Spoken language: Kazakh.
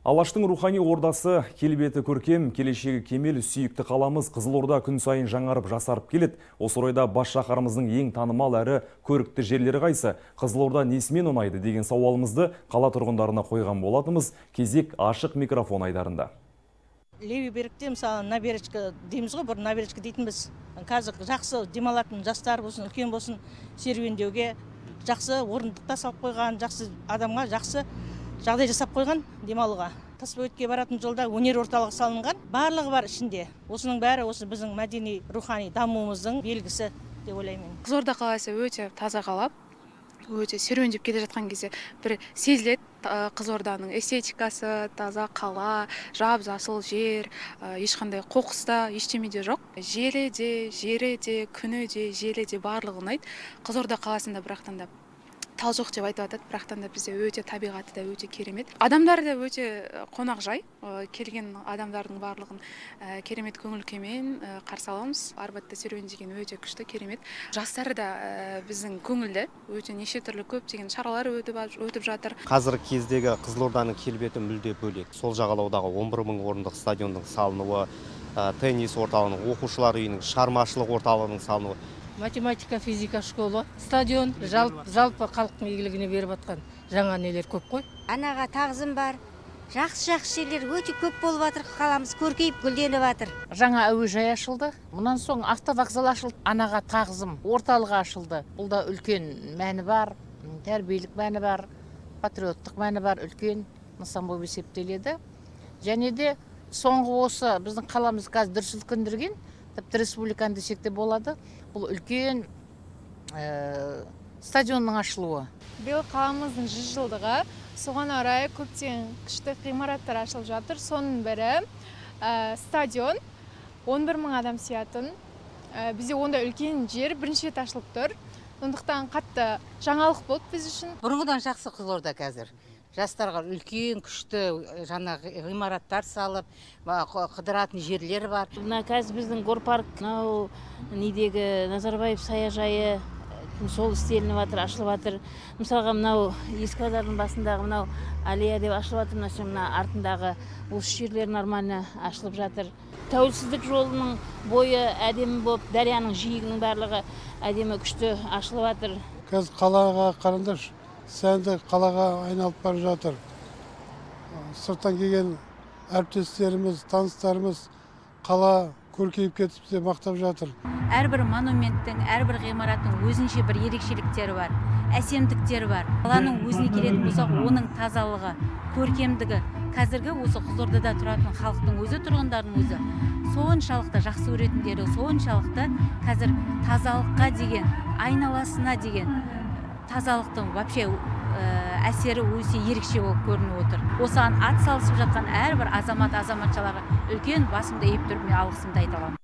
Алаштың рухани ордасы, келбеті көркем, келешегі кемел, сүйікті қаламыз Қызылорда күн сайын жаңарып жасарып келеді. Осы орайда бас шаһарымыздың ең танымал әрі көрікті жерлері қайсы? Қызылорда несімен ұнайды деген сауалымызды қала тұрғындарына қойған болатымыз. Кезек ашық микрофон айдарында. Леви беректе, мысалы, набережка дейміз ғой, бір набережка дейтінбіз. Қазір жақсы демалатын жастар болсын, үлкен болсын, серуендеуге жақсы орындықта салып қойған, жақсы адамға жақсы жағдай жасап қойған демалуға. Тасбөгетке баратын жолда өнер орталығы салынған, барлығы бар ішінде. Осының бәрі осы біздің мәдени, рухани дамуымыздың белгісі деп ойлаймын. Қызылорда қаласы өте таза қала. Өте серуендеп келе жатқан кезде бір сезіледі Қызылорданың эстетикасы, таза қала, жап-жасыл жер, ешқандай қоқыста, ештеме де жоқ. Желі де, жері де, күні де, желі де барлығы ұнайды. Қызылорда қаласында бірақтан да тал жоқ деп айтып жатады, бірақтан да бізде өте табиғаты да өте керемет. Адамдар да өте қонақжай, келген адамдардың барлығын керемет көңіл-күймен қарсы аламыз. Арбатта серуендеген өте күшті, керемет. Жастары да біздің көңілді, өте неше түрлі көптеген шаралар өтіп жатыр. Қазіргі кездегі Қызылорданың келбеті мүлде бөлек. Сол жағалаудағы 11 мың орындық стадионның салынуы, теннис орталығының, оқушылар үйінің, шығармашылық орталығының салынуы, математика, физика школы, стадион, жалпы халықтың игілігіне беріп атқан жаңа нелер көп қой. Анаға тағзым бар. Жақсы жерлер өте көп болып жатыр, қаламыз көркейіп гүлденіп жатыр. Жаңа әуежай ашылды. Мұнан соң автовокзал ашылды. Анаға тағзым орталығы ашылды. Бұл да үлкен мәні бар, тәрбиелік мәні бар, патриоттық мәні бар, үлкен нысан болып есептеледі. Және де соңғы осы біздің қаламыз қазір дүр сілкіндірген, тіпті республиканы десек те болады. Бұл үлкен стадионның ашылуы. Биыл қаламыздың 100 жылдығы, соған орай көптеген күшті ғимараттар ашылып жатыр. Соның бірі стадион, 11 мың адам сиятын. Бізде онда үлкен жер бірінші рет ашылып тұр. Сондықтан қатты жаңалық болды біз үшін. Бұрынғыдан жақсы Қызылорда қазір. Жастарға үлкен күшті жаңа ғимараттар салып, қыдыратын жерлер бар. Мына қазір біздің горпарк, мынау недегі Назарбаев саяжайы сол істелініп жатыр, ашылып жатыр. Мысалға мынау Ескадардың басындағы мынау аллея деп ашылып жатыр, мына артындағы осы жерлер нормально ашылып жатыр. Тәуелсіздік жолының бойы әдемі болып, дарияның жиегінің барлығы әдемі күшті ашылып жатыр. Қазір қалаға қараңдаршы, сәнді қалаға айналып бара жатыр. Сырттан келген әріптестеріміз, таныстарымыз қала көркейіп кетіп деп мақтап жатыр. Әрбір монументтің, әрбір ғимараттың өзінше бір ерекшеліктері бар, әсемдіктері бар. Қаланың өзіне келетін болсақ, оның тазалығы, көркемдігі, қазіргі осы Қызылордада тұратын халықтың өзі, тұрғындардың өзі соншалықты жақсы көретіндері, соншалықты қазір тазалыққа деген, айналасына деген тазалықтың вообще әсері өте ерекше болып көрініп отыр. Осыған ат салысып жатқан әрбір азамат, азаматшаларға үлкен басымды иіп тұрып мен алғысымды айта аламын.